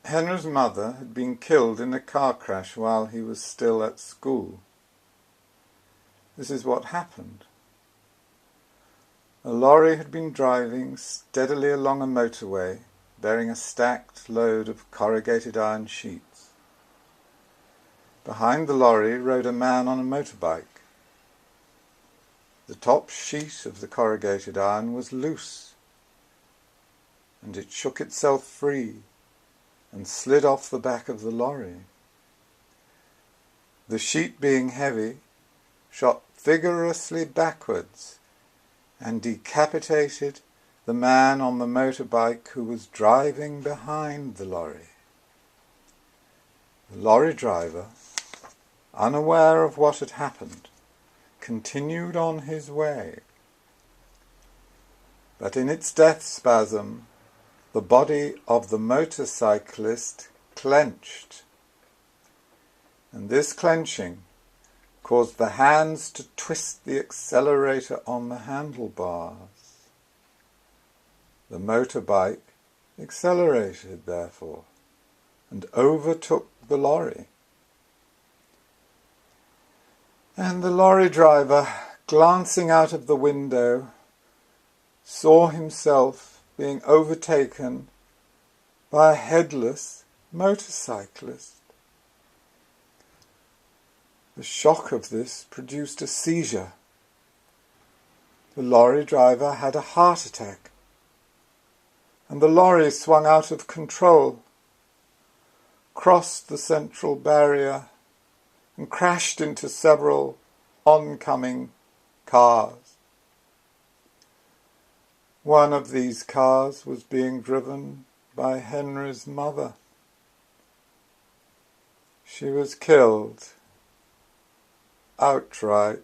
Henry's mother had been killed in a car crash while he was still at school. This is what happened. A lorry had been driving steadily along a motorway, bearing a stacked load of corrugated iron sheets. Behind the lorry rode a man on a motorbike. The top sheet of the corrugated iron was loose, and it shook itself free and slid off the back of the lorry. The sheet, being heavy, shot vigorously backwards and decapitated the man on the motorbike who was driving behind the lorry. The lorry driver, unaware of what had happened, continued on his way. But in its death spasm, the body of the motorcyclist clenched, and this clenching caused the hands to twist the accelerator on the handlebars. The motorbike accelerated, therefore, and overtook the lorry. And the lorry driver, glancing out of the window, saw himself being overtaken by a headless motorcyclist. The shock of this produced a seizure. The lorry driver had a heart attack, and the lorry swung out of control, crossed the central barrier, and crashed into several oncoming cars. One of these cars was being driven by Henry's mother. She was killed outright.